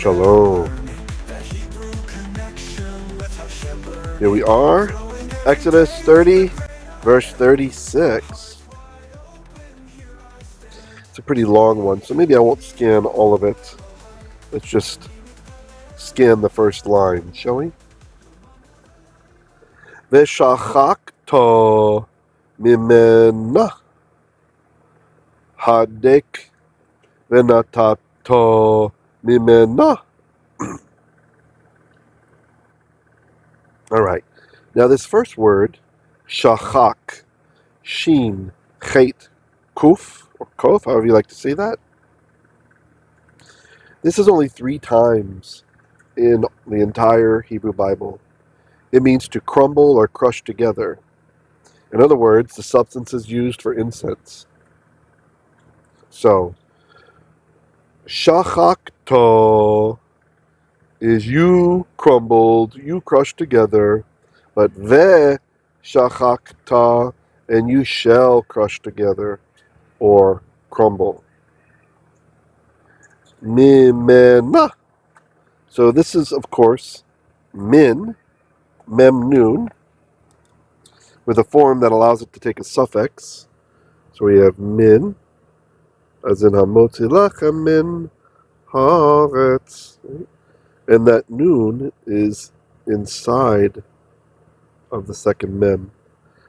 Shalom. Here we are, Exodus 30, verse 36. It's a pretty long one, so maybe I won't scan all of it. Let's just scan the first line, shall we? V'shachakto mimenah hadeik v'natato mimenah. All right. Now this first word, shachak, sheen, chet, kuf, or kof, however you like to say that. This is only 3 times in the entire Hebrew Bible. It means to crumble or crush together. In other words, the substance is used for incense. So, shachakto is you crumbled, you crushed together, but ve shachakta, and you shall crush together or crumble. Mimenah. So this is, of course, mimemnah, with a form that allows it to take a suffix. So we have min, as in hamotzi lakhem min haaretz. And that noon is inside of the second mem.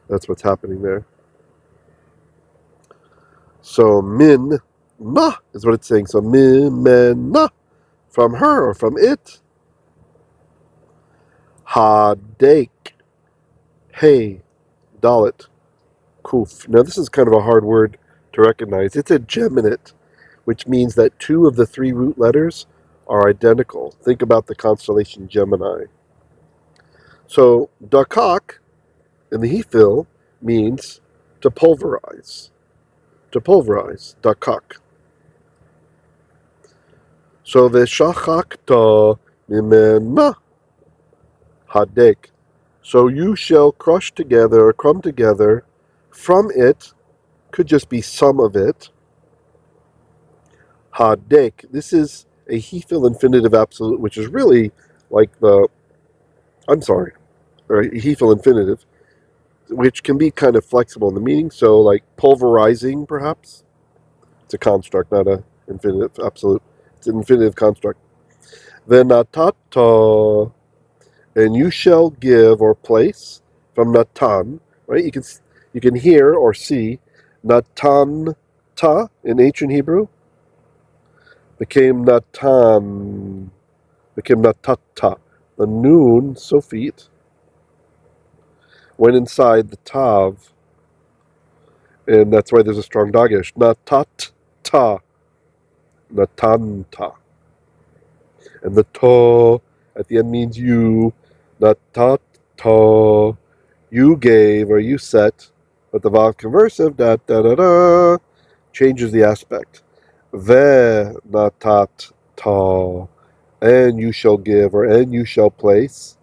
That's what's happening there. So mimemnah is what it's saying. So mimenah, from her or from it. Hadeik, hey, dalet, kuf. Now this is kind of a hard word to recognize. It's a geminate, which means that 2 of the 3 root letters are identical. Think about the constellation Gemini. So dakak in the hifil means to pulverize. To pulverize, dakak. So the shachakta mimenah hadeik. So you shall crush together or crumb together from it, could just be some of it. Hadeik. This is a hifil infinitive absolute, which is really like or a hifil infinitive, which can be kind of flexible in the meaning. So like pulverizing, perhaps. It's a construct, not an infinitive absolute. It's an infinitive construct. V'natato, and you shall give or place, from natan, right? You can hear or see natan ta in ancient Hebrew became natata. The noon, sofit, went inside the tav, and that's why there's a strong dagesh. Natata, natanta, and the to at the end means you. Natato, you gave or you set, but the vav conversive changes the aspect. Ve natat ta, and you shall give or and you shall place.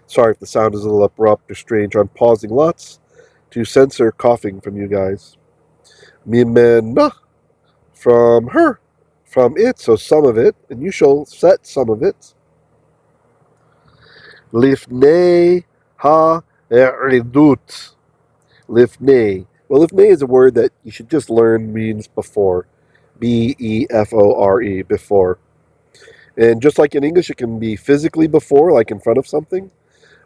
Sorry if the sound is a little abrupt or strange. I'm pausing lots to censor coughing from you guys. Mimenah, from her, from it, so some of it, and you shall set some of it. Lifnei ha'eidut. Lifnei. Well, lifnei is a word that you should just learn means before. B-E-F-O-R-E, before. And just like in English, it can be physically before, like in front of something,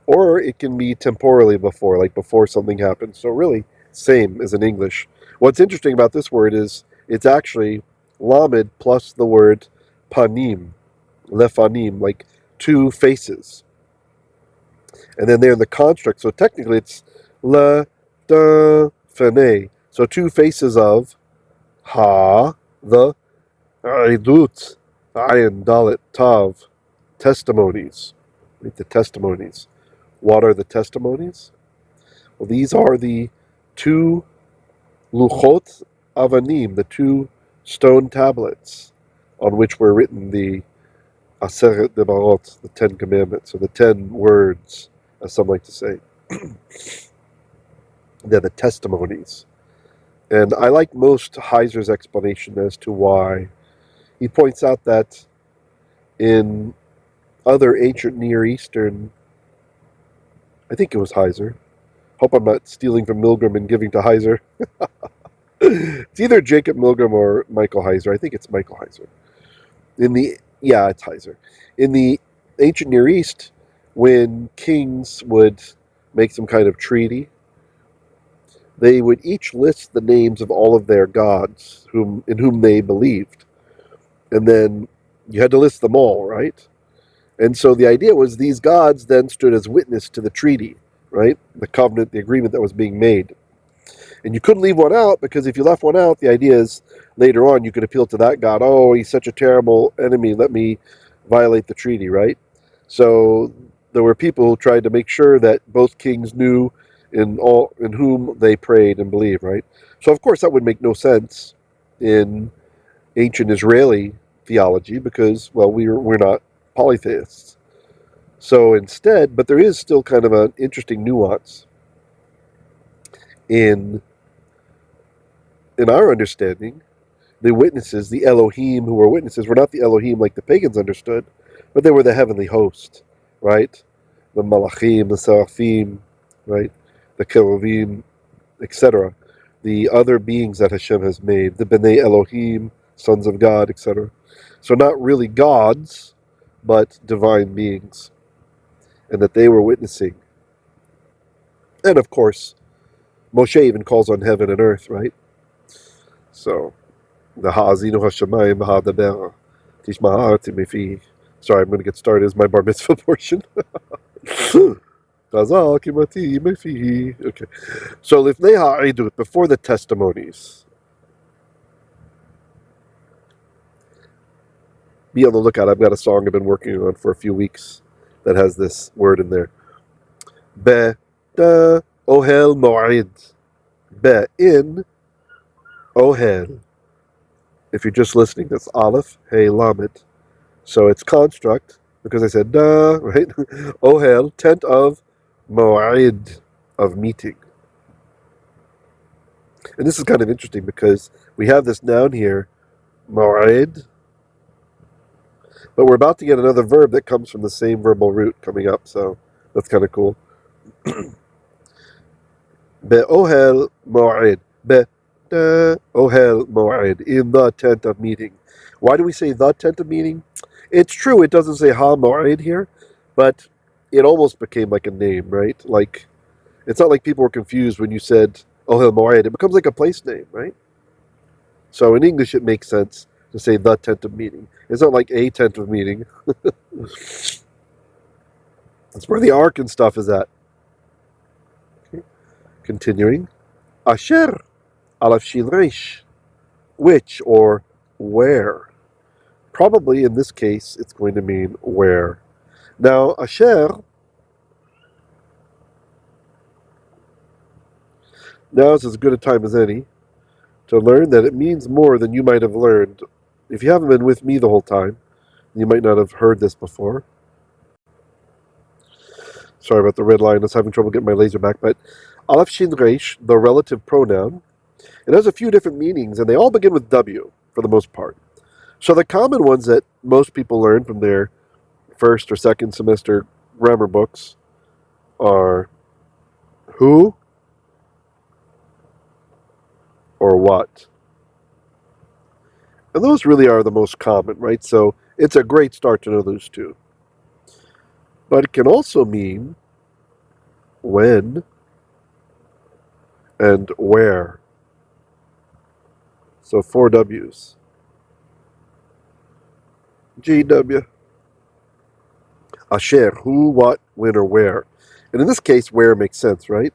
or it can be temporally before, like before something happens. So really, same as in English. What's interesting about this word is it's actually lamed plus the word panim, lefanim, like 2 faces. And then they're in the construct, so technically it's lefnei. So 2 faces of the idut, ayin, dalet, tav, testimonies. Read the testimonies. What are the testimonies? Well, these are the 2 luchot avanim, the 2 stone tablets on which were written the Aseret Debarot, the 10 commandments, or the 10 words, as some like to say. They're the testimonies. And I like most Heiser's explanation as to why He points out that in other ancient Near Eastern, I think it was Heiser. Hope I'm not stealing from Milgram and giving to Heiser. It's either Jacob Milgram or Michael Heiser. I think it's Michael Heiser. It's Heiser. In the ancient Near East, when kings would make some kind of treaty, they would each list the names of all of their gods in whom they believed. And then you had to list them all, right? And so the idea was these gods then stood as witness to the treaty, right? The covenant, the agreement that was being made. And you couldn't leave one out, because if you left one out, the idea is later on you could appeal to that god. Oh, he's such a terrible enemy. Let me violate the treaty, right? So there were people who tried to make sure that both kings knew in whom they prayed and believed, right? So of course that would make no sense in ancient Israeli theology, because, well, we're not polytheists. So instead, but there is still kind of an interesting nuance in our understanding. The witnesses, the Elohim who were witnesses, were not the Elohim like the pagans understood, but they were the heavenly host, right? The malachim, the seraphim, right? The cheruvim, etc. The other beings that Hashem has made, the B'nai Elohim, sons of God, etc. So not really gods, but divine beings, and that they were witnessing. And of course, Moshe even calls on heaven and earth, right? So, the ha'azinu hashamayim ha'daber tishma ha'arti mifi. Sorry, I'm going to get started. It's my bar mitzvah portion. Okay. So lifnei ha'idut, before the testimonies. Be on the lookout. I've got a song I've been working on for a few weeks that has this word in there. Be da ohel mo'id. Be in ohel. If you're just listening, that's aleph, hey, lamed. So it's construct, because I said da, right? Ohel, tent of mo'id, of meeting. And this is kind of interesting, because we have this noun here, mo'id, but we're about to get another verb that comes from the same verbal root coming up, so that's kind of cool. Be'ohel mo'id. Ohel mo'id, in the tent of meeting. Why do we say the tent of meeting? It's true, it doesn't say ha mo'id here, but it almost became like a name, right? Like, it's not like people were confused when you said Ohel mo'id. It becomes like a place name, right? So in English, it makes sense to say the tent of meeting. It's not like a tent of meeting. That's where the ark and stuff is at. Okay. Continuing. Asher. Aleph Shin Reish, which or where. Probably in this case it's going to mean where. Now, Asher, now is as good a time as any to learn that it means more than you might have learned. If you haven't been with me the whole time, you might not have heard this before. Sorry about the red line, I was having trouble getting my laser back, but Aleph Shin Reish, the relative pronoun, it has a few different meanings, and they all begin with W, for the most part. So the common ones that most people learn from their first or second semester grammar books are who or what. And those really are the most common, right? So it's a great start to know those two. But it can also mean when and where. So 4 W's. GW. Asher, who, what, when, or where. And in this case, where makes sense, right?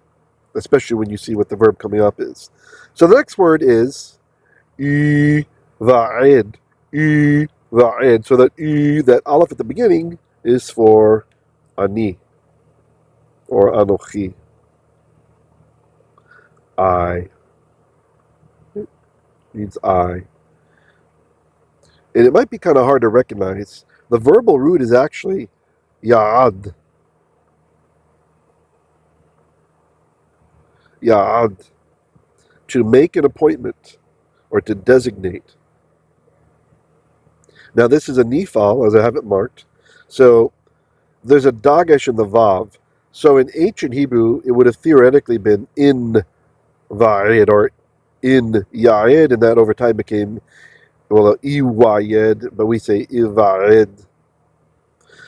Especially when you see what the verb coming up is. So the next word is iva'eid. Iva'eid. So that aleph at the beginning is for ani or anochi. I. It means I. And it might be kind of hard to recognize. The verbal root is actually ya'ad. Ya'ad. To make an appointment or to designate. Now this is a nifal, as I have it marked. So there's a dagesh in the vav. So in ancient Hebrew, it would have theoretically been in va'eid or in ya'ed, and that over time became, well, iva'eid, but we say iva'eid.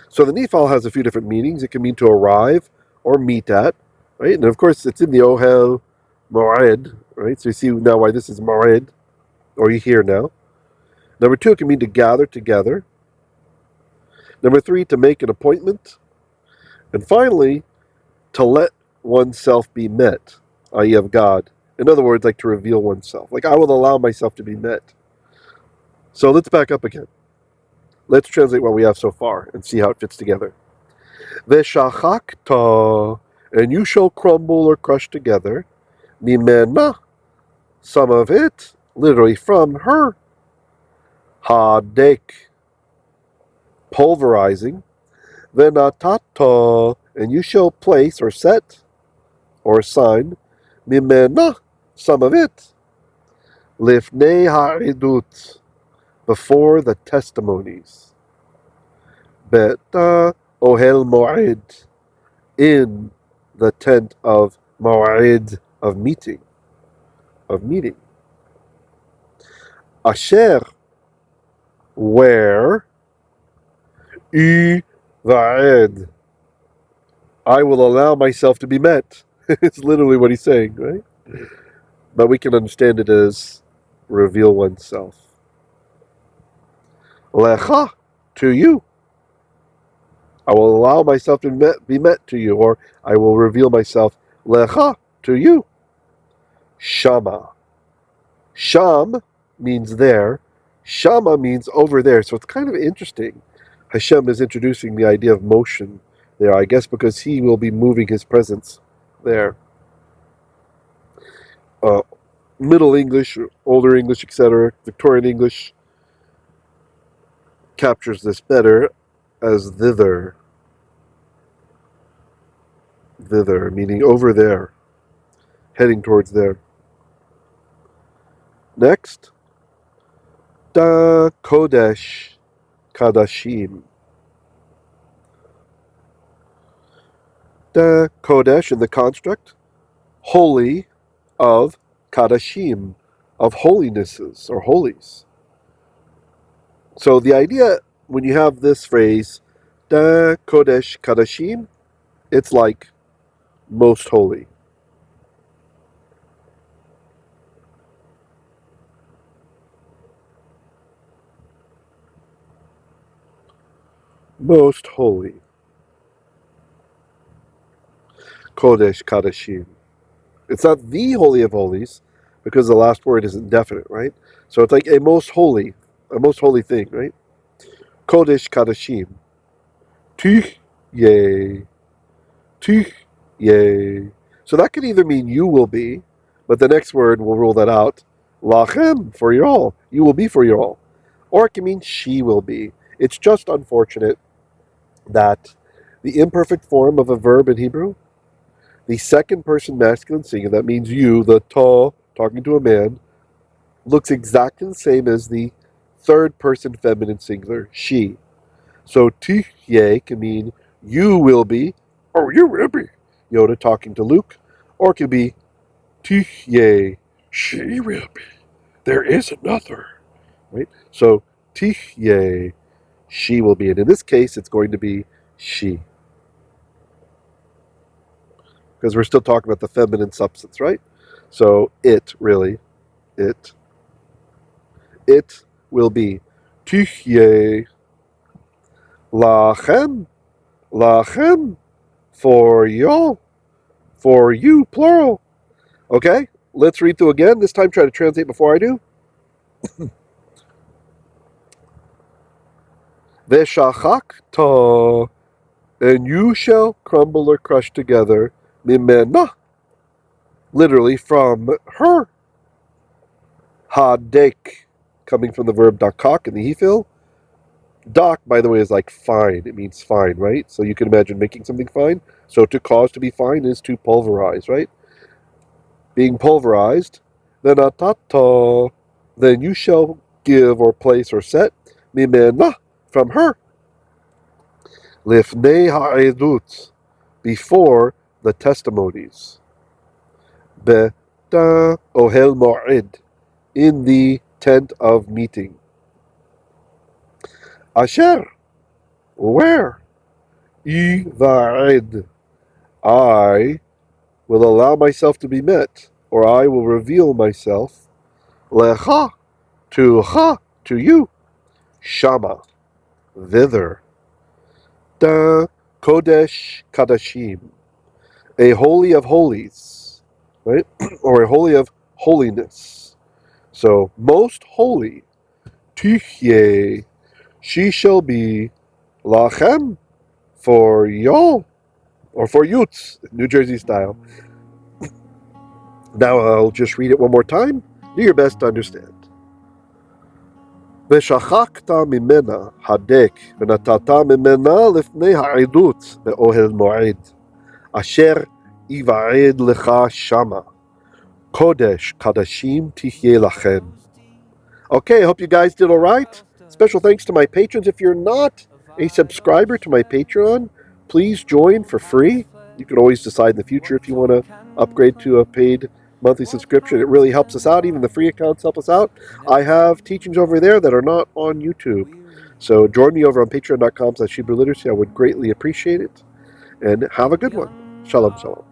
So the nifal has a few different meanings. It can mean to arrive or meet at, right? And of course, it's in the ohel mo'ed, right? So you see now why this is mo'ed, or you hear now. Number two, it can mean to gather together. Number three, to make an appointment. And finally, to let oneself be met, i.e. of God. In other words, like to reveal oneself. Like, I will allow myself to be met. So let's back up again. Let's translate what we have so far and see how it fits together. Veshachakta, and you shall crumble or crush together. Mimenah, some of it, literally from her. Hadeik, pulverizing. Venatata, and you shall place or set or assign. Mimenah, some of it. Lifnei ha'edut, before the testimonies. Beta ohel mo'ed, in the tent of mo'ed, of meeting. Asher, where, iva'eid, I will allow myself to be met. It's literally what he's saying, right? But we can understand it as reveal oneself. Lecha, to you. I will allow myself to be met to you, or I will reveal myself. Lecha, to you. Shamah. Sham means there. Shamah means over there. So it's kind of interesting. Hashem is introducing the idea of motion there, I guess because he will be moving his presence there. Middle English, Older English, etc., Victorian English captures this better as thither. Thither, meaning over there, heading towards there. Next, da kodesh, kadeshim. Da kodesh in the construct, holy of kadeshim, of holinesses or holies. So the idea when you have this phrase, da kodesh kadeshim, it's like most holy. Most holy. Kodesh kadeshim. It's not the holy of holies, because the last word is indefinite, right? So it's like a most holy thing, right? Kodesh kadeshim. Tihyeh. Tihyeh. So that could either mean you will be, but the next word will rule that out. Lakhem, for you all. You will be for you all. Or it can mean she will be. It's just unfortunate that the imperfect form of a verb in Hebrew, the second person masculine singular, that means you, the ta, talking to a man, looks exactly the same as the third person feminine singular, she. So tihyeh can mean you will be, or you will be, Yoda talking to Luke, or it can be tihyeh, she will be. There is another, right? So tihyeh, she will be, and in this case, it's going to be she, because we're still talking about the feminine substance, right? So it will be tihyeh, lakhem, for you, plural. Okay, let's read through again. This time, try to translate before I do. Veshachakta, and you shall crumble or crush together. Mimenah, literally from her. Hadeik, coming from the verb dakak in the hifil. Dak, by the way, is like fine. It means fine, right? So you can imagine making something fine. So to cause to be fine is to pulverize, right? Being pulverized. Then atata, then you shall give or place or set. mimenah, from her. Lifnei ha'edut, before the testimonies. Beta ohel mo'ed, in the tent of meeting. Asher, where? Iva'eid, I will allow myself to be met, or I will reveal myself. Lecha, to you. Shamah, thither. Da kodesh kadeshim, a holy of holies, right? Or a holy of holiness. So, most holy. Tihyeh, she shall be lakhem, for y'all, or for Utes, New Jersey style. Now I'll just read it one more time. Do your best to understand. ושכחת ממנה hadeik, ונתת ממנה לפני העדות באוהל מועד, אשר iva'eid לך שמה, kodesh kadeshim tihyeh lakhem. Okay, I hope you guys did all right. Special thanks to my patrons. If you're not a subscriber to my Patreon, please join for free. You can always decide in the future if you want to upgrade to a paid monthly subscription. It really helps us out. Even the free accounts help us out. I have teachings over there that are not on YouTube. So join me over on patreon.com/HebrewLiteracy. I would greatly appreciate it. And have a good one. Shalom, shalom.